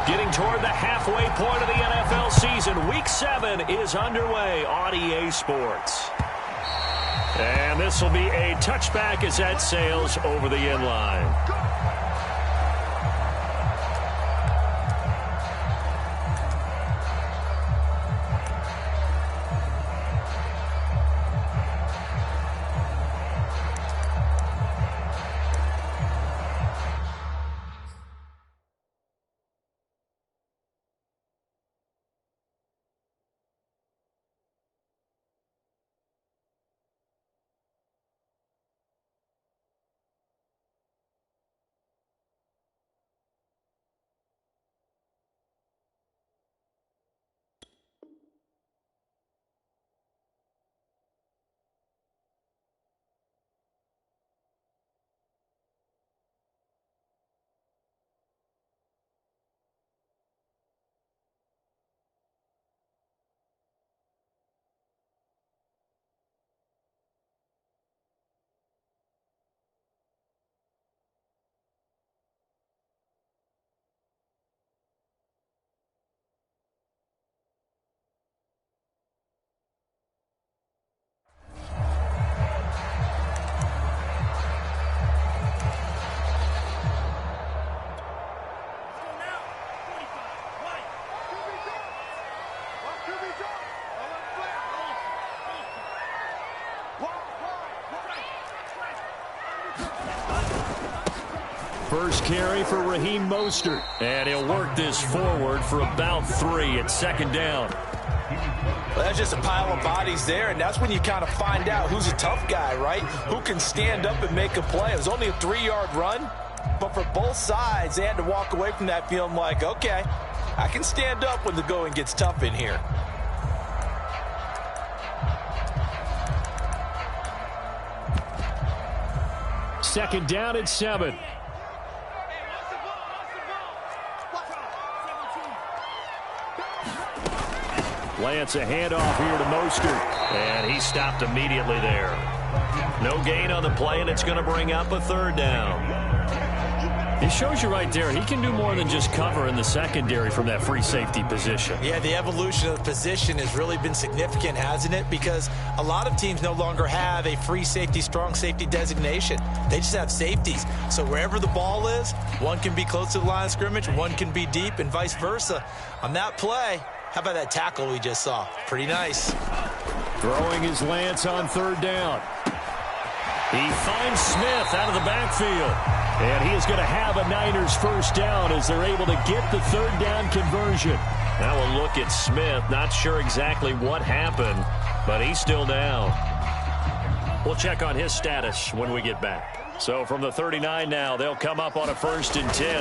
Getting toward the halfway point of the NFL season. Week 7 is underway on EA Sports. And this will be a touchback as that sails over the end line. First carry for Raheem Mostert. And he'll work this forward for about 3 at second down. Well, that's just a pile of bodies there, and that's when you kind of find out who's a tough guy, right? Who can stand up and make a play. It was only a 3-yard run, but for both sides, they had to walk away from that feeling like, okay, I can stand up when the going gets tough in here. Second down at 7. Lance a handoff here to Mostert, and he stopped immediately there. No gain on the play, and it's going to bring up a 3rd down. It shows you right there, he can do more than just cover in the secondary from that free safety position. Yeah, the evolution of the position has really been significant, hasn't it? Because a lot of teams no longer have a free safety, strong safety designation. They just have safeties. So wherever the ball is, one can be close to the line of scrimmage, one can be deep, and vice versa. On that play, how about that tackle we just saw? Pretty nice. Throwing his Lance on 3rd down. He finds Smith out of the backfield. And he is going to have a Niners first down as they're able to get the 3rd down conversion. Now we'll look at Smith. Not sure exactly what happened, but he's still down. We'll check on his status when we get back. So from the 39 now, they'll come up on a 1st and 10.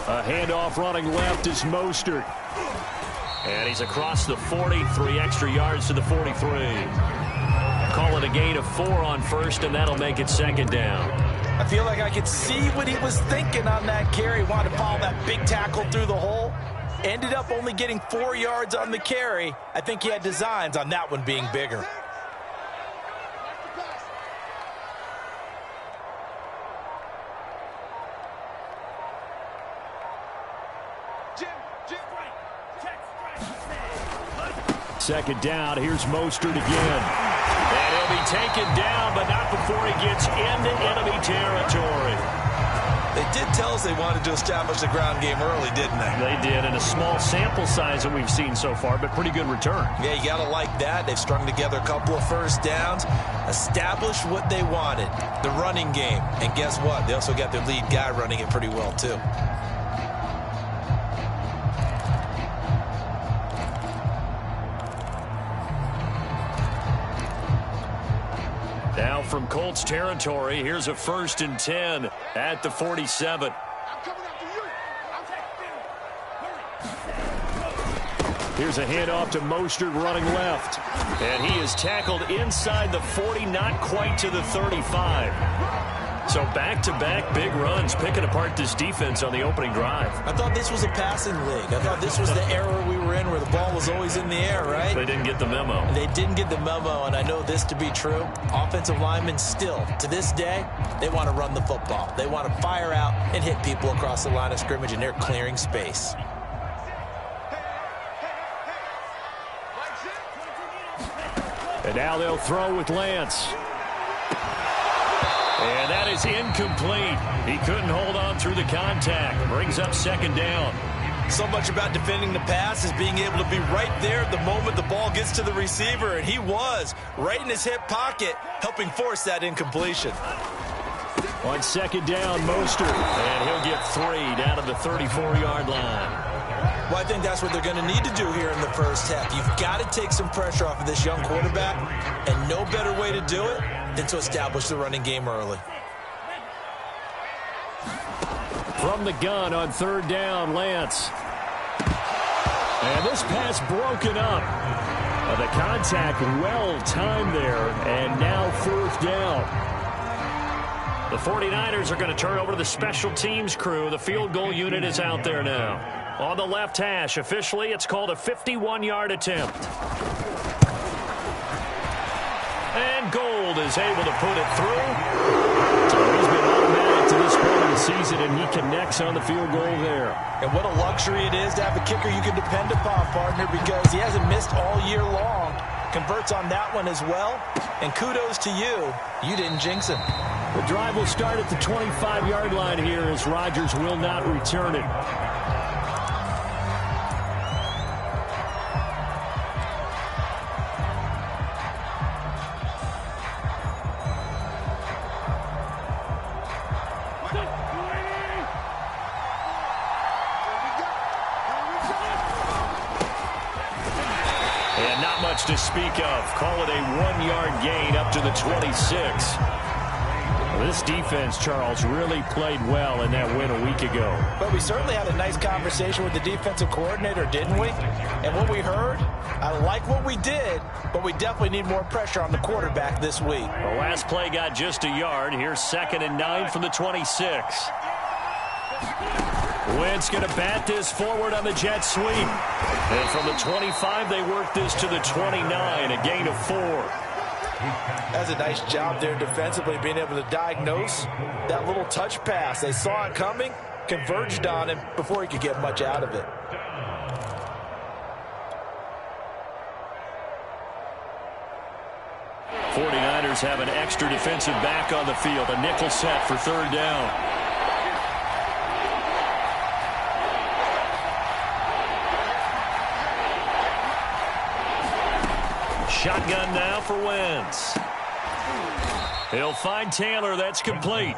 A handoff running left is Mostert. And he's across the 40, 3 extra yards to the 43. Call it a gain of 4 on 1st, and that'll make it 2nd down. I feel like I could see what he was thinking on that carry. Wanted to follow that big tackle through the hole. Ended up only getting 4 yards on the carry. I think he had designs on that one being bigger. Second down, here's Mostert again. And he'll be taken down, but not before he gets into enemy territory. They did tell us they wanted to establish the ground game early, didn't they? They did, in a small sample size that we've seen so far, but pretty good return. Yeah, you got to like that. They've strung together a couple of first downs, established what they wanted, the running game. And guess what? They also got their lead guy running it pretty well, too. Now from Colts territory, here's a 1st and 10 at the 47. Here's a handoff to Mostert running left. And he is tackled inside the 40, not quite to the 35. So back-to-back big runs, picking apart this defense on the opening drive. I thought this was a passing league. I thought this was the era we were in where the ball was always in the air, right? They didn't get the memo. They didn't get the memo, and I know this to be true. Offensive linemen still, to this day, they want to run the football. They want to fire out and hit people across the line of scrimmage, and they're clearing space. And now they'll throw with Lance. And that is incomplete. He couldn't hold on through the contact. Brings up second down. So much about defending the pass is being able to be right there at the moment the ball gets to the receiver, and he was right in his hip pocket, helping force that incompletion. On second down, Mostert, and he'll get 3 down to the 34-yard line. Well, I think that's what they're going to need to do here in the first half. You've got to take some pressure off of this young quarterback, and no better way to do it than to establish the running game early. From the gun on third down, Lance. And this pass broken up. The contact well-timed there, and now fourth down. The 49ers are going to turn over to the special teams crew. The field goal unit is out there now. On the left hash, officially, it's called a 51-yard attempt. And Gold is able to put it through. So he's been automatic to this point of the season, and he connects on the field goal there. And what a luxury it is to have a kicker you can depend upon, partner, because he hasn't missed all year long. Converts on that one as well. And kudos to you. You didn't jinx him. The drive will start at the 25-yard line here as Rodgers will not return it. And not much to speak of. Call it a 1-yard gain up to the 26. This defense, Charles, really played well in that win a week ago. But we certainly had a nice conversation with the defensive coordinator, didn't we? And what we heard, I like what we did, but we definitely need more pressure on the quarterback this week. The last play got just a yard. Here's 2nd and 9 from the 26. Wentz going to bat this forward on the jet sweep. And from the 25, they work this to the 29, a gain of 4. That's a nice job there defensively, being able to diagnose that little touch pass. They saw it coming, converged on him before he could get much out of it. '49ers have an extra defensive back on the field, a nickel set for third down. Shotgun now for Wentz. He'll find Taylor. That's complete.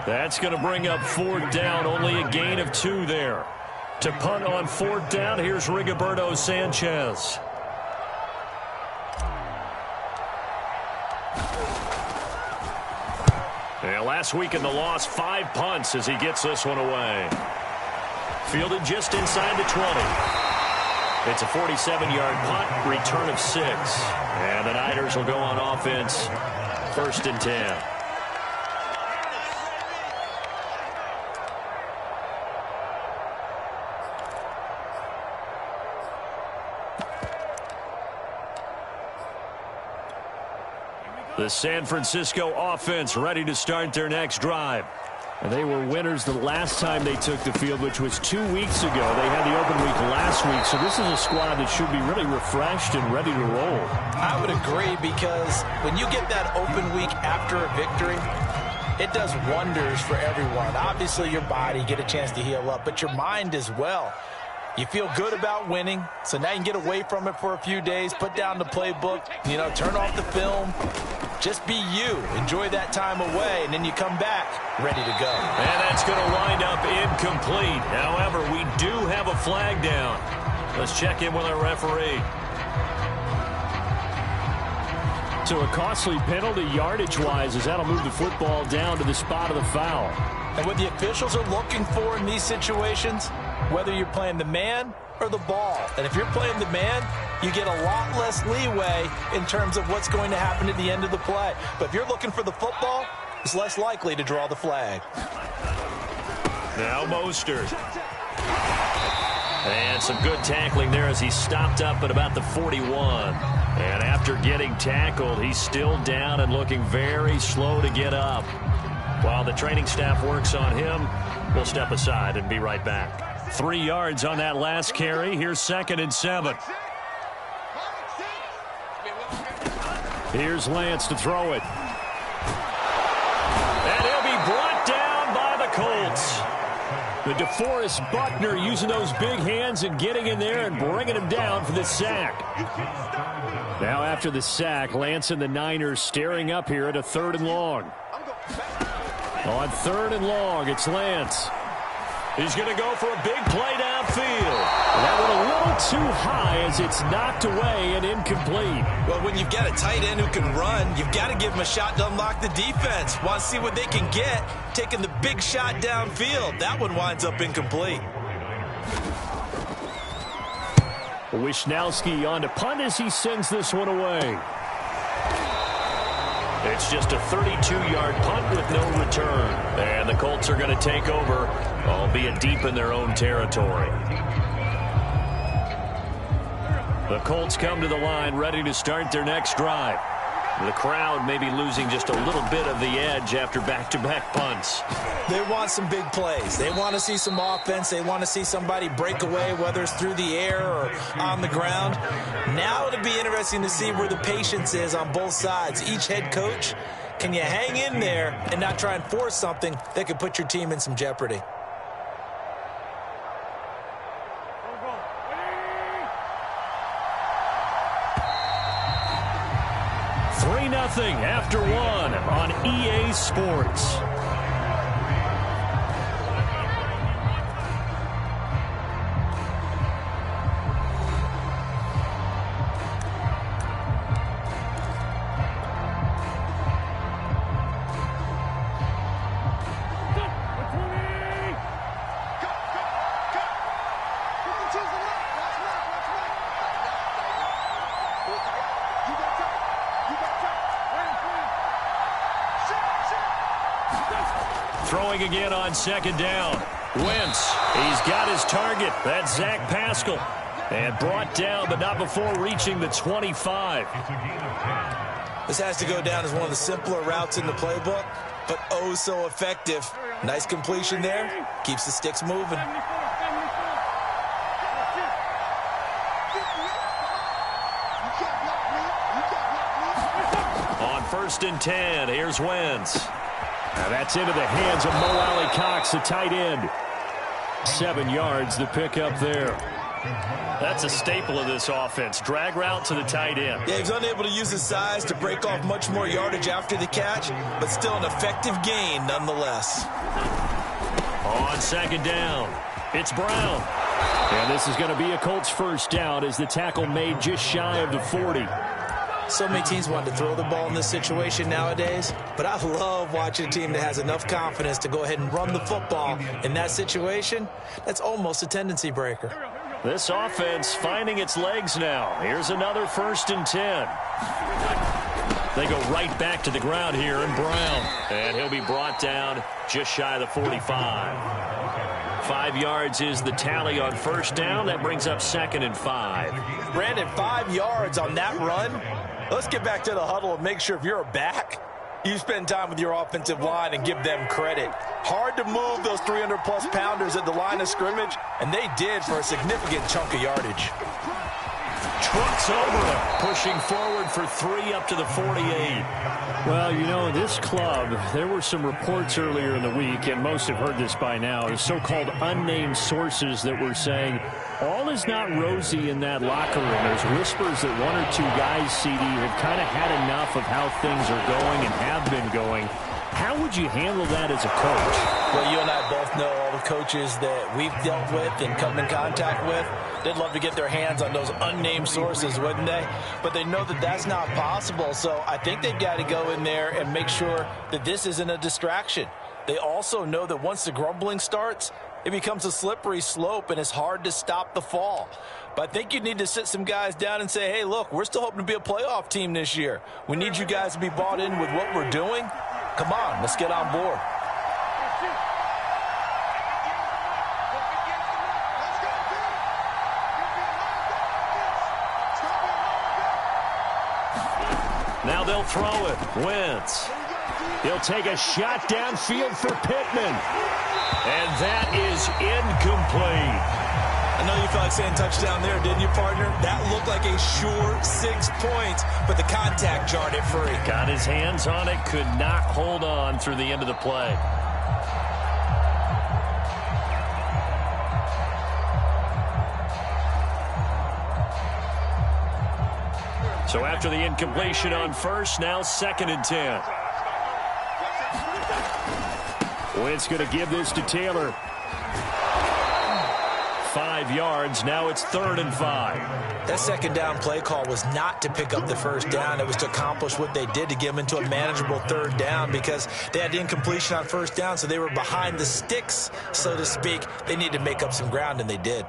That's going to bring up fourth down. Only a gain of 2 there. To punt on fourth down, here's Rigoberto Sanchez. And last week in the loss, 5 punts as he gets this one away. Fielded just inside the 20. It's a 47-yard punt, return of 6. And the Niners will go on offense, 1st and 10. The San Francisco offense ready to start their next drive. And they were winners the last time they took the field, which was 2 weeks ago. They had the open week last week, so this is a squad that should be really refreshed and ready to roll. I would agree, because when you get that open week after a victory, it does wonders for everyone. Obviously, your body, get a chance to heal up, but your mind as well. You feel good about winning, so now you can get away from it for a few days, put down the playbook, turn off the film. Just be you. Enjoy that time away, and then you come back ready to go. And that's going to wind up incomplete. However, we do have a flag down. Let's check in with our referee. So a costly penalty yardage-wise, as that'll move the football down to the spot of the foul. And what the officials are looking for in these situations, whether you're playing the man or the ball. And if you're playing the man, you get a lot less leeway in terms of what's going to happen at the end of the play. But if you're looking for the football, it's less likely to draw the flag. Now Mostert. And some good tackling there as he stopped up at about the 41. And after getting tackled, he's still down and looking very slow to get up. While the training staff works on him, we'll step aside and be right back. 3 yards on that last carry. Here's 2nd and 7. Here's Lance to throw it. And he'll be brought down by the Colts. The DeForest Buckner using those big hands and getting in there and bringing him down for the sack. Now after the sack, Lance and the Niners staring up here at a 3rd and long. On 3rd and long, it's Lance. He's going to go for a big play downfield. That one a little too high as it's knocked away and incomplete. Well, when you've got a tight end who can run, you've got to give him a shot to unlock the defense. Want to see what they can get, taking the big shot downfield. That one winds up incomplete. Wishnowski on to punt as he sends this one away. It's just a 32-yard punt with no return. And the Colts are going to take over, albeit deep in their own territory. The Colts come to the line ready to start their next drive. The crowd may be losing just a little bit of the edge after back-to-back punts. They want some big plays. They want to see some offense. They want to see somebody break away, whether it's through the air or on the ground. Now it'll be interesting to see where the patience is on both sides. Each head coach, can you hang in there and not try and force something that could put your team in some jeopardy? 3-0 after 1 on EA Sports. Throwing again on 2nd down. Wentz, he's got his target. That's Zach Pascal. And brought down, but not before reaching the 25. This has to go down as one of the simpler routes in the playbook, but oh so effective. Nice completion there. Keeps the sticks moving. On 1st and 10, here's Wentz. Now that's into the hands of Mo Alley-Cox, the tight end. 7 yards, the pickup there. That's a staple of this offense. Drag route to the tight end. Yeah, he's unable to use his size to break off much more yardage after the catch, but still an effective gain nonetheless. On 2nd down, it's Brown. And this is going to be a Colts 1st down as the tackle made just shy of the 40. So many teams want to throw the ball in this situation nowadays, but I love watching a team that has enough confidence to go ahead and run the football in that situation. That's almost a tendency breaker. This offense finding its legs now. Here's another 1st and 10. They go right back to the ground here in Brown. And he'll be brought down just shy of the 45. 5 yards is the tally on 1st down. That brings up 2nd and 5. Brandon, 5 yards on that run. Let's get back to the huddle and make sure if you're a back, you spend time with your offensive line and give them credit. Hard to move those 300-plus pounders at the line of scrimmage, and they did for a significant chunk of yardage. Trucks over him, pushing forward for 3 up to the 48. Well, you know, this club, there were some reports earlier in the week, and most have heard this by now, the so-called unnamed sources that were saying all is not rosy in that locker room. There's whispers that 1 or 2 guys, CD, have kind of had enough of how things are going and have been going. How would you handle that as a coach? Well, you and I both know all the coaches that we've dealt with and come in contact with. They'd love to get their hands on those unnamed sources, wouldn't they? But they know that that's not possible, so I think they've got to go in there and make sure that this isn't a distraction. They also know that once the grumbling starts, it becomes a slippery slope, and it's hard to stop the fall. But I think you need to sit some guys down and say, hey, look, we're still hoping to be a playoff team this year. We need you guys to be bought in with what we're doing. Come on, let's get on board. Now they'll throw it. Wentz. He'll take a shot downfield for Pittman. And that is incomplete. I know you felt like saying touchdown there, didn't you, partner? That looked like a sure 6 points, but the contact jarred it free. Got his hands on it, could not hold on through the end of the play. So after the incompletion on first, now 2nd and 10. Wentz going to give this to Taylor. 5 yards. Now it's 3rd and 5. That 2nd down play call was not to pick up the 1st down. It was to accomplish what they did to get them into a manageable 3rd down because they had incompletion on 1st down, so they were behind the sticks, so to speak. They needed to make up some ground, and they did.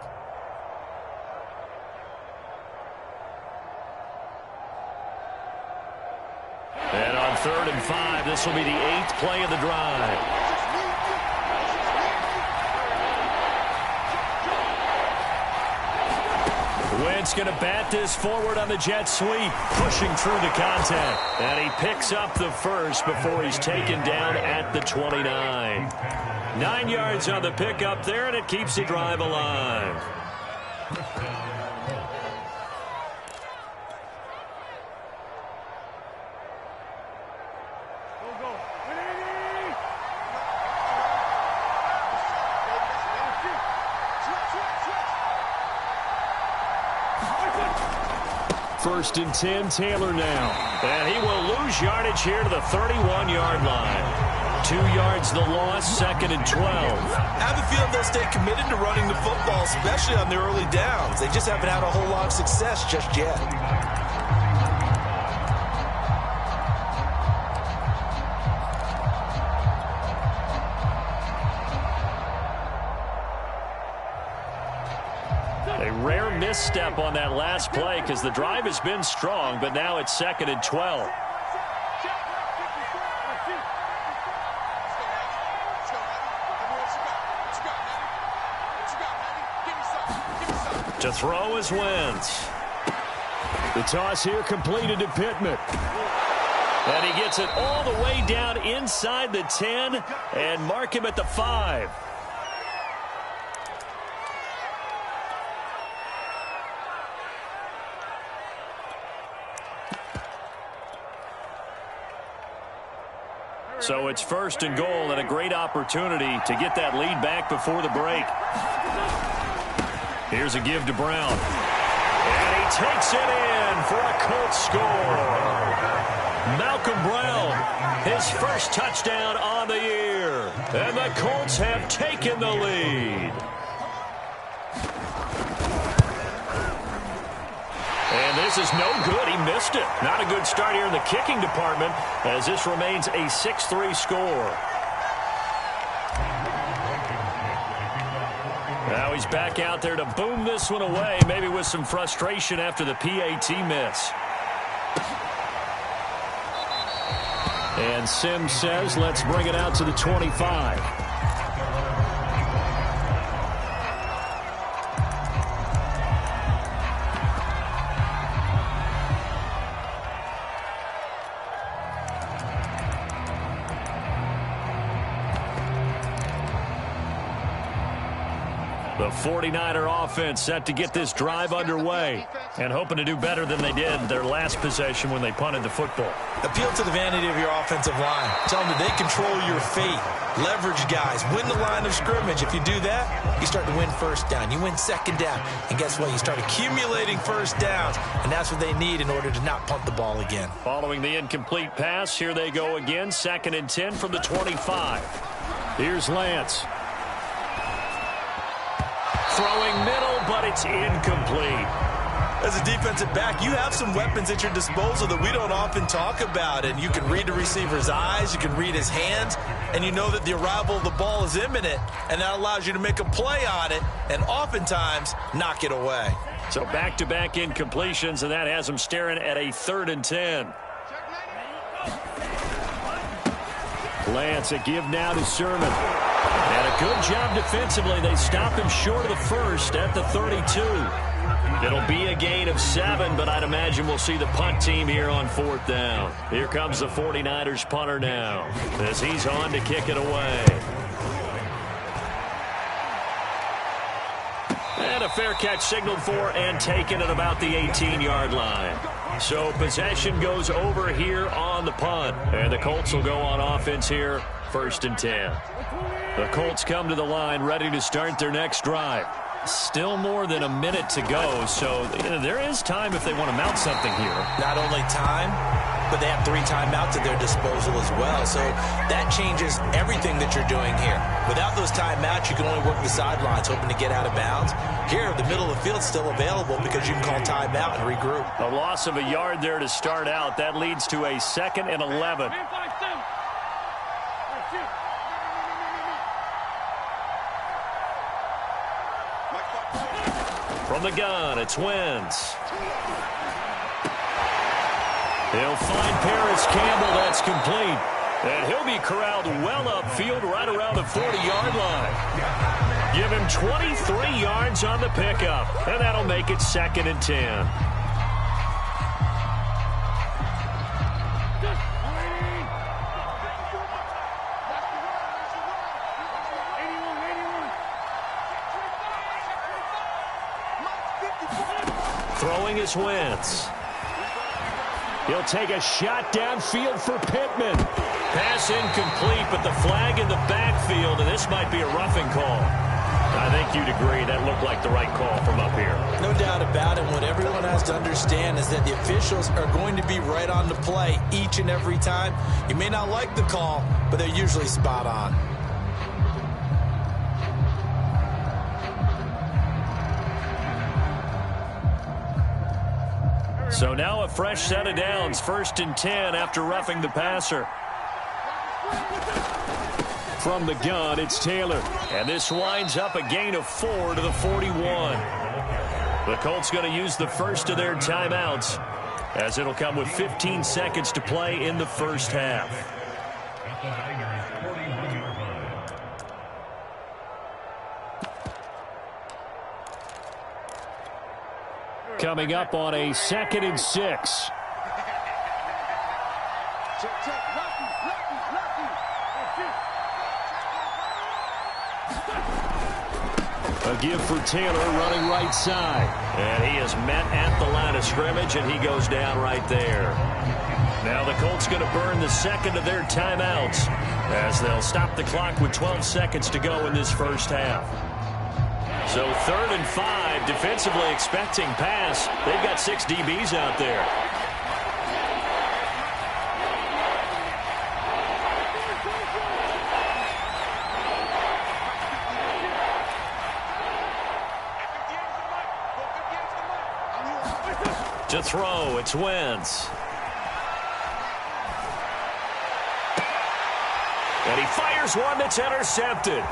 And on 3rd and 5, this will be the 8th play of the drive. Wentz going to bat this forward on the jet sweep, pushing through the contact. And he picks up the first before he's taken down at the 29. 9 yards on the pickup there, and it keeps the drive alive. First and 10, Taylor now. And he will lose yardage here to the 31-yard line. 2 yards the loss, 2nd and 12. I have a feeling they'll stay committed to running the football, especially on the early downs. They just haven't had a whole lot of success just yet. Misstep on that last play because the drive has been strong, but now it's 2nd and 12. To throw is Wentz. The toss here completed to Pittman. And he gets it all the way down inside the 10 and mark him at the 5. So it's 1st and goal and a great opportunity to get that lead back before the break. Here's a give to Brown. And he takes it in for a Colts score. Malcolm Brown, his first touchdown on the year. And the Colts have taken the lead. And this is no good. He missed it. Not a good start here in the kicking department as this remains a 6-3 score. Now he's back out there to boom this one away, maybe with some frustration after the PAT miss. And Sims says, let's bring it out to the 25. The 49er offense set to get this drive underway and hoping to do better than they did their last possession when they punted the football. Appeal to the vanity of your offensive line. Tell them that they control your fate. Leverage guys. Win the line of scrimmage. If you do that, you start to win 1st down. You win 2nd down. And guess what? You start accumulating 1st downs. And that's what they need in order to not punt the ball again. Following the incomplete pass, here they go again. 2nd and 10 from the 25. Here's Lance. Throwing middle, but it's incomplete. As a defensive back, you have some weapons at your disposal that we don't often talk about. And you can read the receiver's eyes, you can read his hands, and you know that the arrival of the ball is imminent. And that allows you to make a play on it and oftentimes knock it away. So back-to-back incompletions, and that has them staring at a 3rd and 10. Lance, a give now to Sermon. And a good job defensively. They stop him short of the first at the 32. It'll be a gain of 7, but I'd imagine we'll see the punt team here on 4th down. Here comes the 49ers punter now as he's on to kick it away. And a fair catch signaled for and taken at about the 18-yard line. So possession goes over here on the punt. And the Colts will go on offense here, 1st and 10. The Colts come to the line ready to start their next drive. Still more than a minute to go, so there is time if they want to mount something here. Not only time, but they have 3 timeouts at their disposal as well. So that changes everything that you're doing here. Without those timeouts, you can only work the sidelines, hoping to get out of bounds. Here, the middle of the field is still available because you can call timeout and regroup. A loss of a yard there to start out. That leads to a 2nd and 11. From the gun, it's Wentz. He'll find Paris Campbell. That's complete. And he'll be corralled well upfield right around the 40-yard line. Give him 23 yards on the pickup, and that'll make it 2nd and 10. Throwing is Wentz. He'll take a shot downfield for Pittman. Pass incomplete, but the flag in the backfield, and this might be a roughing call. I think you'd agree that looked like the right call from up here. No doubt about it. What everyone has to understand is that the officials are going to be right on the play each and every time. You may not like the call, but they're usually spot on. So now a fresh set of downs, 1st and 10 after roughing the passer. From the gun, it's Taylor. And this winds up a gain of 4 to the 41. The Colts going to use the first of their timeouts, as it'll come with 15 seconds to play in the first half. Coming up on a 2nd and 6. A give for Taylor running right side. And he is met at the line of scrimmage, and he goes down right there. Now the Colts going to burn the 2nd of their timeouts, as they'll stop the clock with 12 seconds to go in this first half. So 3rd and 5, defensively expecting pass. They've got 6 DBs out there. To throw, it's Wentz. And he fires one that's intercepted.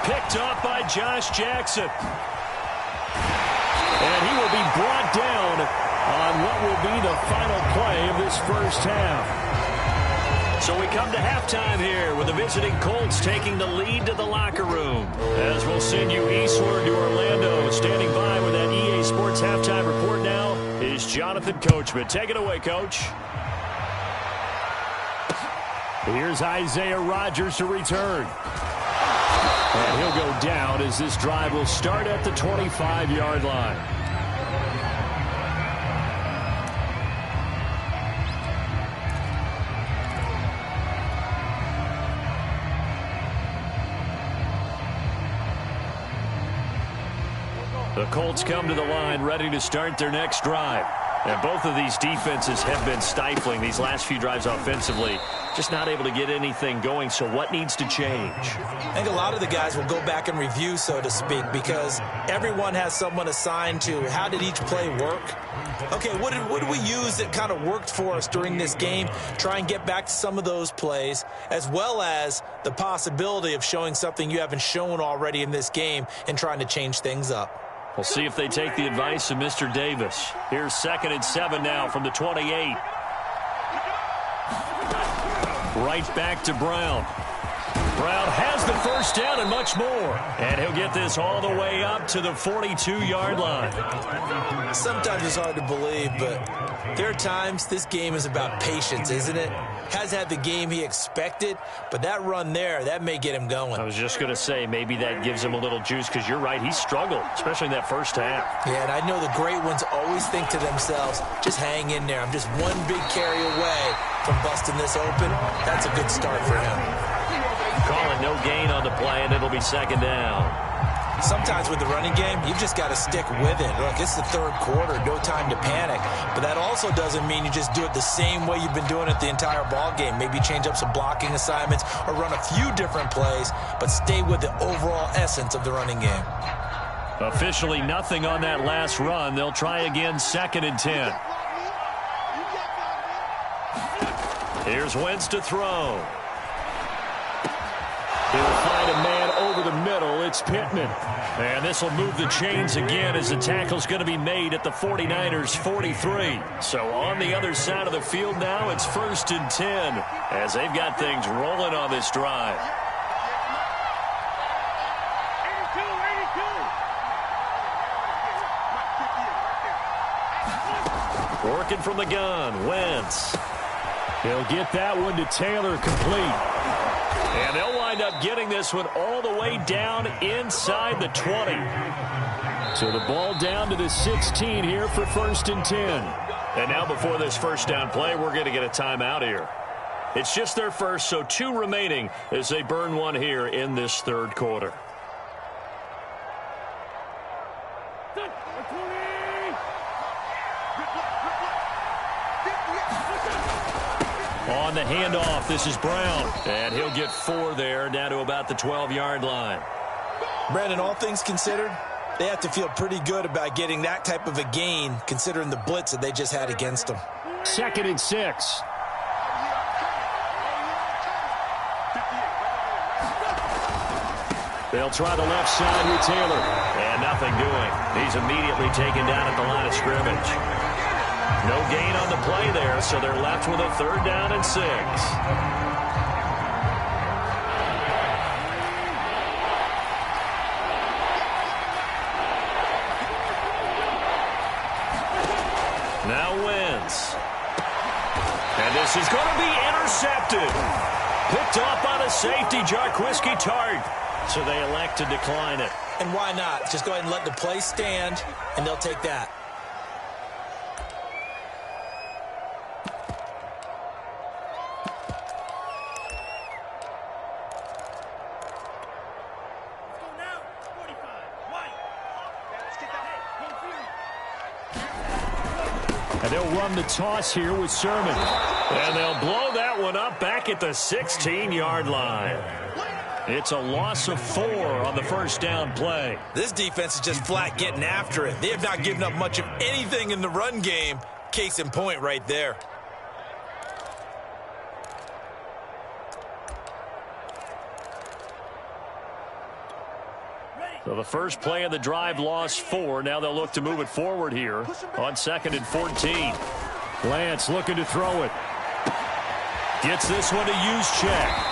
Picked up by Josh Jackson. And he will be brought down on what will be the final play of this first half. So we come to halftime here with the visiting Colts taking the lead to the locker room. As we'll send you eastward to Orlando. Standing by with that EA Sports halftime report now is Jonathan Coachman. Take it away, Coach. Here's Isaiah Rodgers to return. And he'll go down as this drive will start at the 25-yard line. The Colts come to the line ready to start their next drive. And both of these defenses have been stifling these last few drives offensively. Just not able to get anything going, so what needs to change? I think a lot of the guys will go back and review, so to speak, because everyone has someone assigned to how did each play work. Okay, what did we use that kind of worked for us during this game? Try and get back to some of those plays, as well as the possibility of showing something you haven't shown already in this game and trying to change things up. We'll see if they take the advice of Mr. Davis. Here's 2nd and 7 now from the 28. Right back to Brown. Brown has the first down and much more. And he'll get this all the way up to the 42-yard line. Sometimes it's hard to believe, but there are times this game is about patience, isn't it? Has had the game he expected, but that run there, that may get him going. I was just going to say, maybe that gives him a little juice, because you're right, he struggled, especially in that first half. Yeah, and I know the great ones always think to themselves, just hang in there. I'm just one big carry away from busting this open. That's a good start for him. Calling no gain on the play, and it'll be second down. Sometimes with the running game, you've just got to stick with it. Look, it's the third quarter, no time to panic. But that also doesn't mean you just do it the same way you've been doing it the entire ball game. Maybe change up some blocking assignments or run a few different plays, but stay with the overall essence of the running game. Officially nothing on that last run. They'll try again, 2nd and 10. Here's Wentz to throw. He'll find a man over the middle. It's Pittman. And this will move the chains again as the tackle's going to be made at the 49ers' 43. So on the other side of the field now, it's 1st and 10 as they've got things rolling on this drive. Working from the gun, Wentz. He'll get that one to Taylor, complete. And they'll wind up getting this one all the way down inside the 20. So the ball down to the 16 here for 1st and 10. And now before this first down play, we're going to get a timeout here. It's just their first, so 2 remaining as they burn one here in this third quarter. On the handoff, this is Brown. And he'll get 4 there, down to about the 12-yard line. Brandon, all things considered, they have to feel pretty good about getting that type of a gain, considering the blitz that they just had against them. 2nd and 6. They'll try the left side with Taylor. And nothing doing. He's immediately taken down at the line of scrimmage. No gain on the play there, so they're left with a 3rd down and 6. Now Wentz. And this is going to be intercepted. Picked off by the safety, Jarquiski Tart. So they elect to decline it. And why not? Just go ahead and let the play stand, and they'll take that. And they'll run the toss here with Sermon. And they'll blow that one up back at the 16-yard line. It's a loss of 4 on the first down play. This defense is just flat getting after it. They have not given up much of anything in the run game. Case in point right there. So the first play of the drive lost 4. Now they'll look to move it forward here on 2nd and 14. Lance looking to throw it. Gets this one to Juszczyk.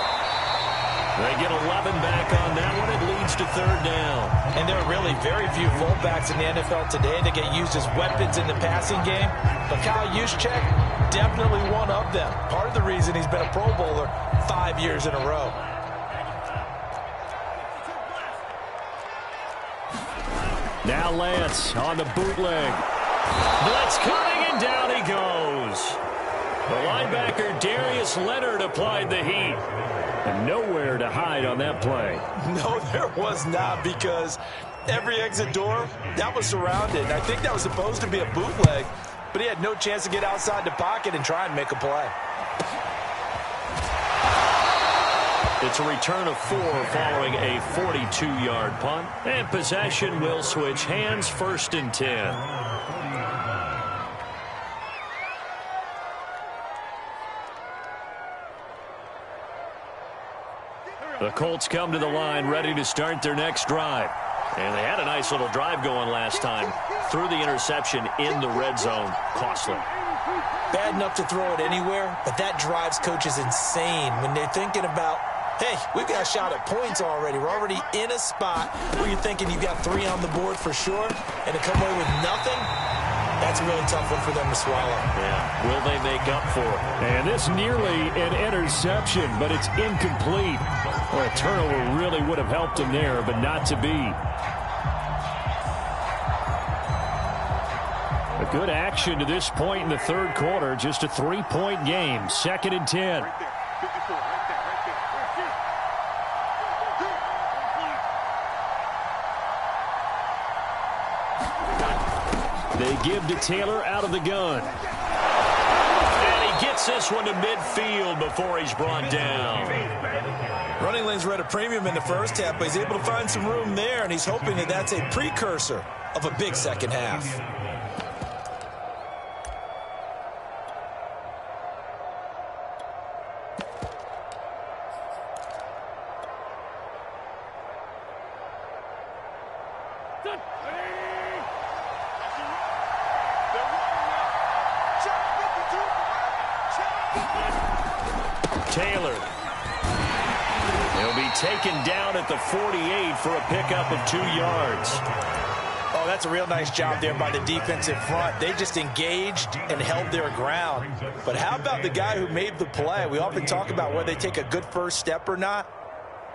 They get 11 back on that one. It leads to 3rd down. And there are really very few fullbacks in the NFL today that get used as weapons in the passing game. But Kyle Juszczyk, definitely one of them. Part of the reason he's been a Pro Bowler 5 years in a row. Now Lance on the bootleg. Blitz coming, and down he goes. The linebacker Darius Leonard applied the heat. And nowhere to hide on that play. No, there was not, because every exit door, that was surrounded. I think that was supposed to be a bootleg, but he had no chance to get outside the pocket and try and make a play. It's a return of 4 following a 42-yard punt. And possession will switch hands, 1st and 10. The Colts come to the line ready to start their next drive. And they had a nice little drive going last time. Threw the interception in the red zone. Costly. Bad enough to throw it anywhere, but that drives coaches insane when they're thinking about Hey, we've got a shot at points already. We're already in a spot where you're thinking you've got 3 on the board for sure, and to come away with nothing, that's a really tough one for them to swallow. Yeah, will they make up for it? And this nearly an interception, but it's incomplete. Well, a turnover really would have helped him there, but not to be. A good action to this point in the third quarter. Just a 3-point game. 2nd and 10. They give to Taylor out of the gun. And he gets this one to midfield before he's brought down. Running lanes were at a premium in the first half, but he's able to find some room there, and he's hoping that that's a precursor of a big second half. Taylor. He'll be taken down at the 48 for a pickup of 2 yards. Oh, that's a real nice job there by the defensive front. They just engaged and held their ground. But how about the guy who made the play? We often talk about whether they take a good first step or not.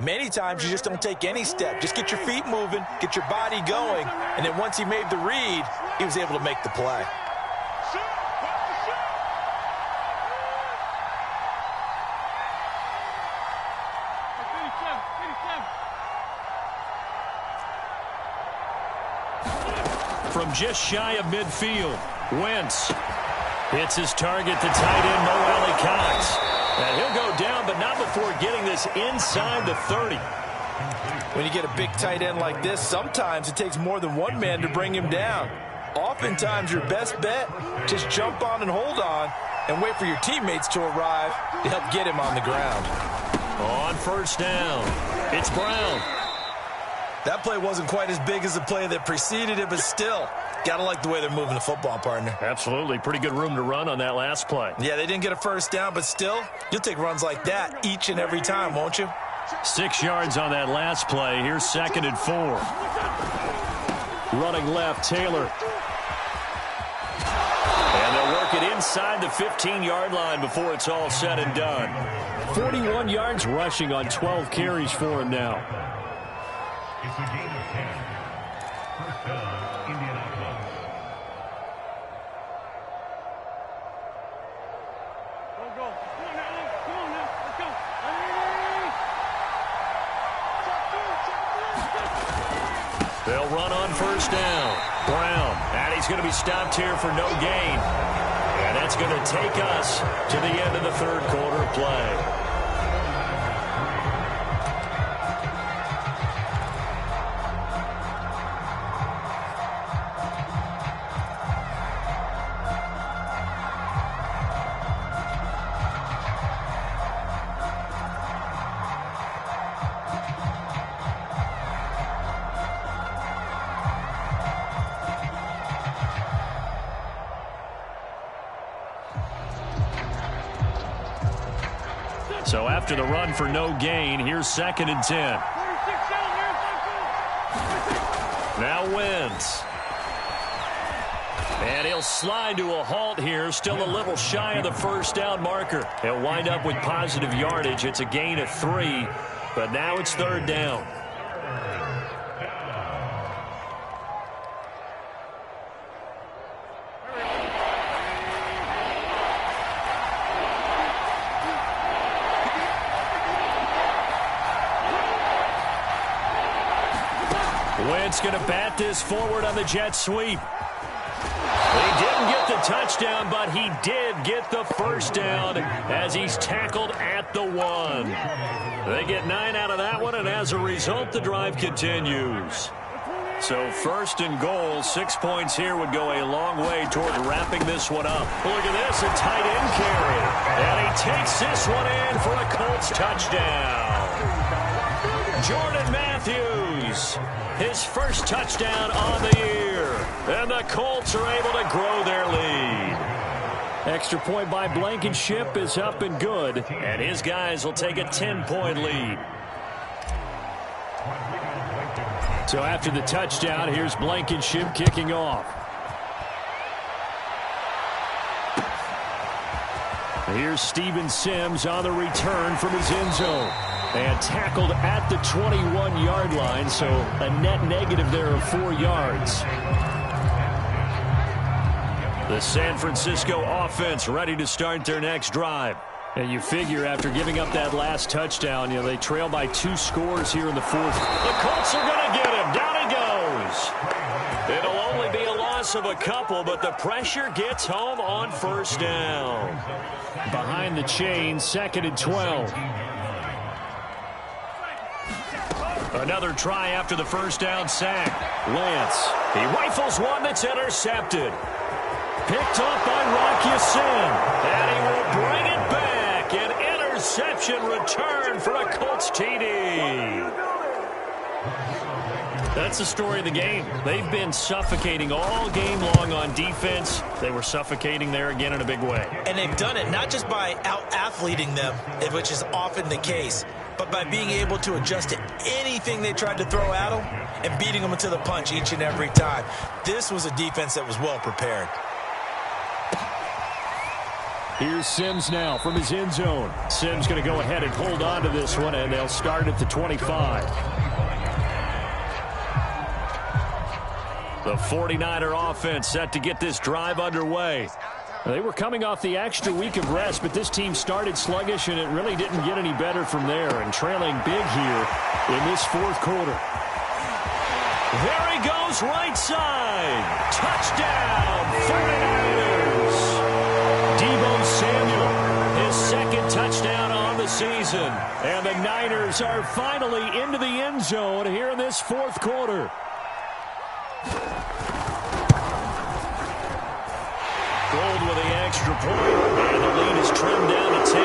Many times you just don't take any step. Just get your feet moving, get your body going, and then once he made the read, he was able to make the play. From just shy of midfield, Wentz hits his target, the tight end, Mo Alley Cox. And he'll go down, but not before getting this inside the 30. When you get a big tight end like this, sometimes it takes more than one man to bring him down. Oftentimes, your best bet, just jump on and hold on and wait for your teammates to arrive to help get him on the ground. On first down, it's Brown. That play wasn't quite as big as the play that preceded it, but still, gotta like the way they're moving the football, partner. Absolutely. Pretty good room to run on that last play. Yeah, they didn't get a first down, but still, you'll take runs like that each and every time, won't you? 6 yards on that last play. Here's 2nd and 4. Running left, Taylor. And they'll work it inside the 15-yard line before it's all said and done. 41 yards rushing on 12 carries for him now. It's a gain of 10. First down, Indianapolis. Go. Come on now. Let's go. They'll run on first down. Brown. And he's going to be stopped here for no gain. And that's going to take us to the end of the third quarter play. So after the run for no gain, here's 2nd and 10. Now Wentz. And he'll slide to a halt here, still a little shy of the first down marker. He'll wind up with positive yardage. It's a gain of 3, but now it's 3rd down. Wentz going to bat this forward on the jet sweep. He didn't get the touchdown, but he did get the first down as he's tackled at the 1. They get 9 out of that one, and as a result, the drive continues. So 1st and goal, 6 points here would go a long way toward wrapping this one up. Look at this, a tight end carry. And he takes this one in for a Colts touchdown. Jordan Matthews, his first touchdown on the year. And the Colts are able to grow their lead. Extra point by Blankenship is up and good, and his guys will take a 10-point lead. So after the touchdown, here's Blankenship kicking off. Here's Steven Sims on the return from his end zone. And tackled at the 21-yard line, so a net negative there of 4 yards. The San Francisco offense ready to start their next drive. And you figure after giving up that last touchdown, they trail by 2 scores here in the fourth. The Colts are going to get him. Down he goes. It'll only be a loss of a couple, but the pressure gets home on first down. Behind the chain, 2nd and 12. Another try after the first down sack. Lance, he rifles one that's intercepted. Picked off by Rock Ya-Sin, and he will bring it back. An interception return for a Colts TD. That's the story of the game. They've been suffocating all game long on defense. They were suffocating there again in a big way. And they've done it not just by out-athleting them, which is often the case, but by being able to adjust to anything they tried to throw at them and beating them to the punch each and every time. This was a defense that was well prepared. Here's Sims now from his end zone. Sims going to go ahead and hold on to this one, and they'll start at the 25. The 49er offense set to get this drive underway. They were coming off the extra week of rest, but this team started sluggish, and it really didn't get any better from there, and trailing big here in this fourth quarter. There he goes, right side. Touchdown, 49ers. Deebo Samuel, his 2nd touchdown on the season. And the Niners are finally into the end zone here in this fourth quarter. Gold with the extra point, and the lead is trimmed down to 10.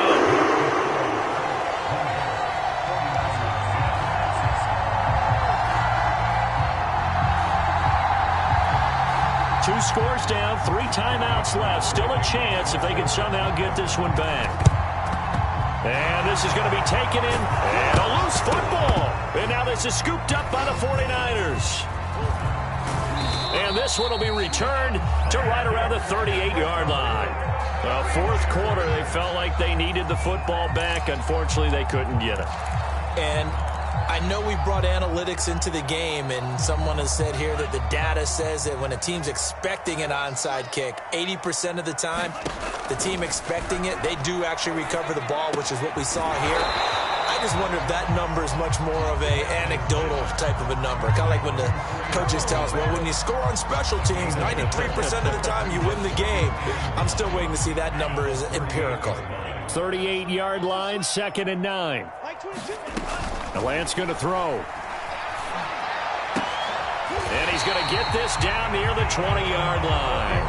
2 scores down, 3 timeouts left. Still a chance if they can somehow get this one back. And this is going to be taken in, and a loose football. And now this is scooped up by the 49ers. And this one will be returned to right around the 38-yard line. Fourth quarter, they felt like they needed the football back. Unfortunately, they couldn't get it. And I know we brought analytics into the game, and someone has said here that the data says that when a team's expecting an onside kick, 80% of the time, the team expecting it, they do actually recover the ball, which is what we saw here. I just wonder if that number is much more of a anecdotal type of a number. Kind of like when the coaches tell us, well, when you score on special teams, 93% of the time you win the game. I'm still waiting to see that number is empirical. 38-yard line, 2nd and 9. Lance going to throw. And he's going to get this down near the 20-yard line.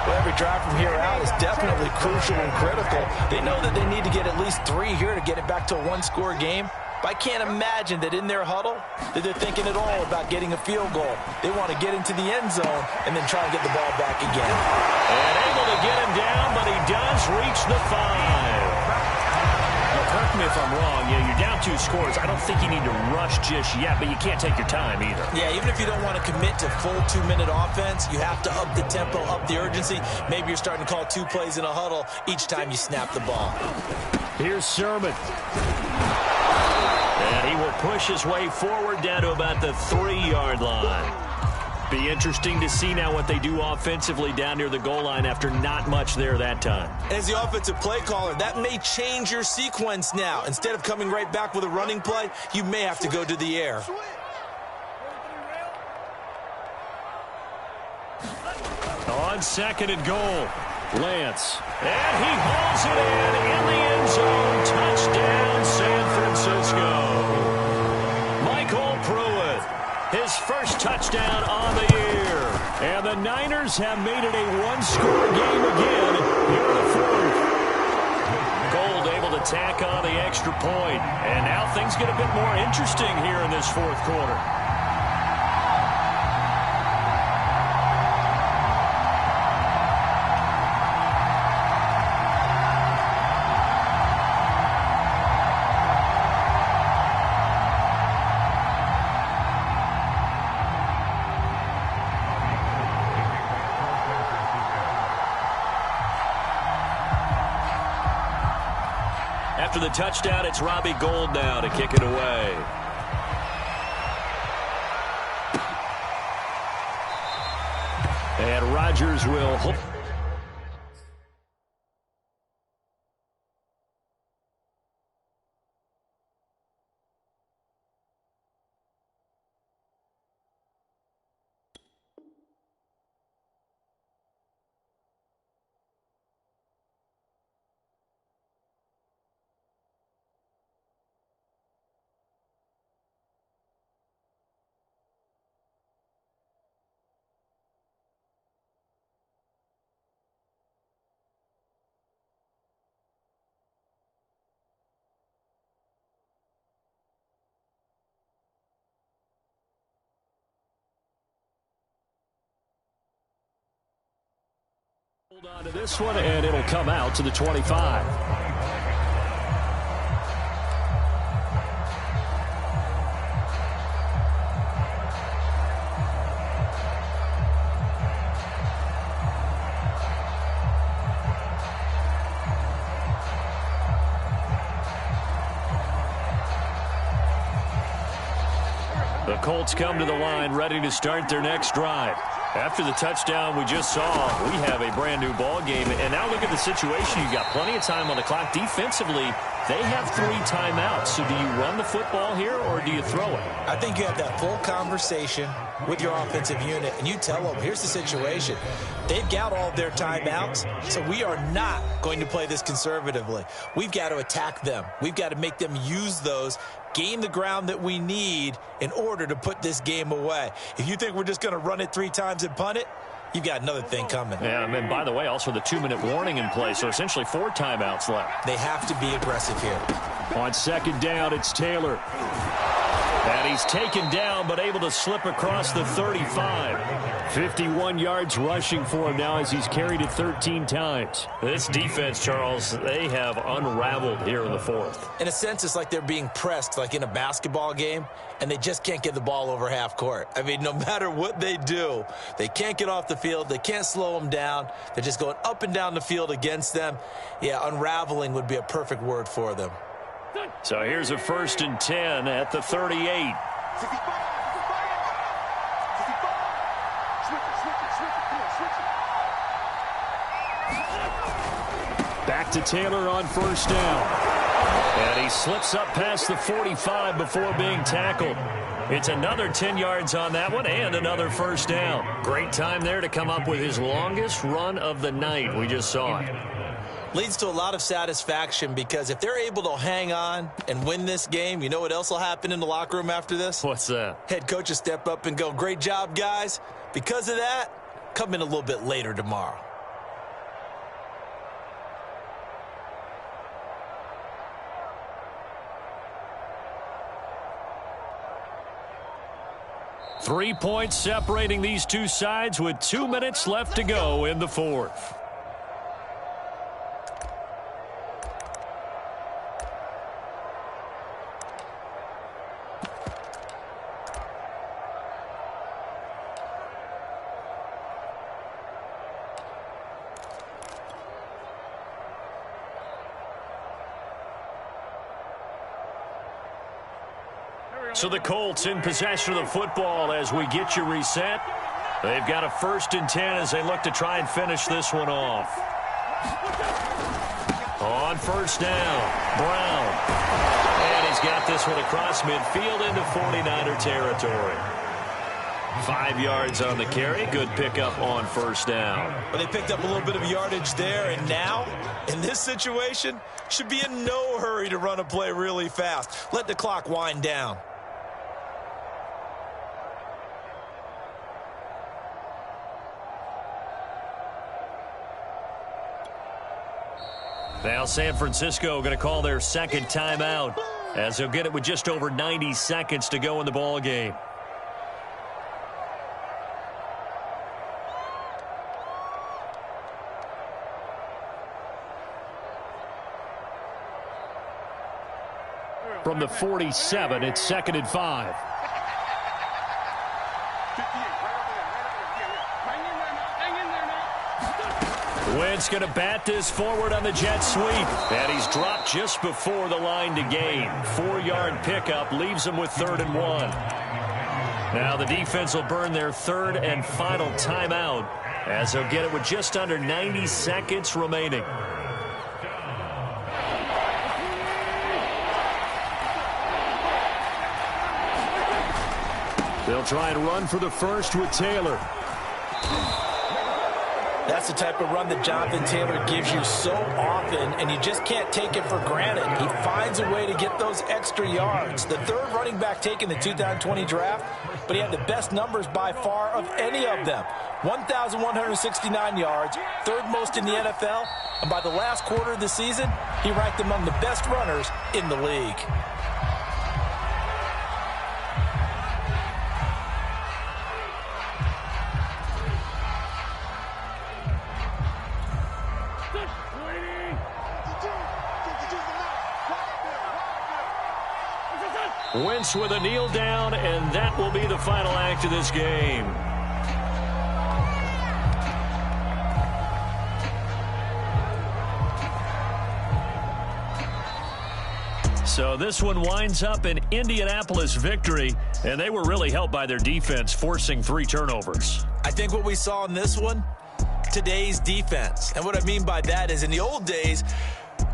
Well, every drive from here out is definitely crucial and critical. They know that they need to get at least 3 here to get it back to a 1-score game. But I can't imagine that in their huddle that they're thinking at all about getting a field goal. They want to get into the end zone and then try and get the ball back again. And able to get him down, but he does reach the 5. Correct me if I'm wrong. You're down 2 scores. I don't think you need to rush just yet, but you can't take your time either. Yeah, even if you don't want to commit to full 2-minute offense, you have to up the tempo, up the urgency. Maybe you're starting to call 2 plays in a huddle each time you snap the ball. Here's Sermon. And he will push his way forward down to about the 3-yard line. Be interesting to see now what they do offensively down near the goal line after not much there that time. As the offensive play caller, that may change your sequence now. Instead of coming right back with a running play, you may have to go to the air. On 2nd and goal, Lance. And he hauls it in the end zone. Touchdown, San Francisco. Michael Pruitt, his first touchdown on the year. And the Niners have made it a 1-score game again here in the fourth. Gold able to tack on the extra point. And now things get a bit more interesting here in this fourth quarter. After the touchdown, it's Robbie Gould now to kick it away. And Rodgers will hold. Hold on to this one, and it'll come out to the 25. The Colts come to the line, ready to start their next drive. After the touchdown we just saw, we have a brand new ball game. And now look at the situation. You've got plenty of time on the clock. Defensively, they have 3 timeouts. So do you run the football here or do you throw it? I think you have that full conversation with your offensive unit, and you tell them, here's the situation. They've got all of their timeouts, so we are not going to play this conservatively. We've got to attack them. We've got to make them use those, gain the ground that we need in order to put this game away. If you think we're just going to run it 3 times and punt it, you've got another thing coming. Yeah, and by the way, also the 2-minute warning in place, so essentially 4 timeouts left. They have to be aggressive here. On second down, it's Taylor. And he's taken down, but able to slip across the 35. 51 yards rushing for him now as he's carried it 13 times. This defense, Charles, they have unraveled here in the 4th. In a sense, it's like they're being pressed like in a basketball game, and they just can't get the ball over half court. I mean, no matter what they do, they can't get off the field. They can't slow them down. They're just going up and down the field against them. Yeah, unraveling would be a perfect word for them. So here's a 1st and 10 at the 38. Back to Taylor on 1st down. And he slips up past the 45 before being tackled. It's another 10 yards on that one and another 1st down. Great time there to come up with his longest run of the night. We just saw it. Leads to a lot of satisfaction because if they're able to hang on and win this game, you know what else will happen in the locker room after this? What's that? Head coach will step up and go, great job, guys. Because of that, come in a little bit later tomorrow. Three points separating these two sides with 2 minutes left to go in the 4th. So the Colts in possession of the football as we get you reset. They've got a 1st and 10 as they look to try and finish this one off. On 1st down, Brown. And he's got this one across midfield into 49er territory. 5 yards on the carry. Good pickup on 1st down. Well, they picked up a little bit of yardage there, and now, in this situation, should be in no hurry to run a play really fast. Let the clock wind down. Now San Francisco going to call their 2nd timeout as they'll get it with just over 90 seconds to go in the ball game. From the 47, it's 2nd and 5. Wentz going to bat this forward on the jet sweep. And he's dropped just before the line to gain. 4-yard pickup leaves him with 3rd and 1. Now the defense will burn their 3rd and final timeout as they'll get it with just under 90 seconds remaining. They'll try and run for the first with Taylor. That's the type of run that Jonathan Taylor gives you so often, and you just can't take it for granted. He finds a way to get those extra yards. The 3rd running back taken in the 2020 draft, but he had the best numbers by far of any of them. 1,169 yards, 3rd most in the NFL, and by the last quarter of the season, he ranked among the best runners in the league. Wentz with a kneel down, and that will be the final act of this game. So this one winds up an Indianapolis victory, and they were really helped by their defense, forcing 3 turnovers. I think what we saw in this one, today's defense. And what I mean by that is in the old days,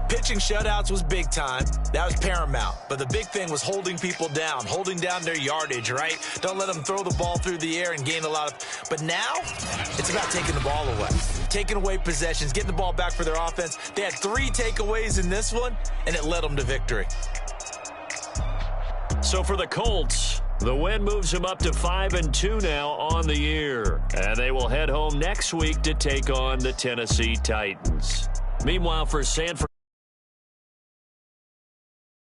pitching shutouts was big time. That was paramount. But the big thing was holding people down, holding down their yardage, right? Don't let them throw the ball through the air and gain a lot of... But now, it's about taking the ball away. Taking away possessions, getting the ball back for their offense. They had 3 takeaways in this one, and it led them to victory. So for the Colts, the win moves them up to 5-2 now on the year. And they will head home next week to take on the Tennessee Titans. Meanwhile, for Sanford...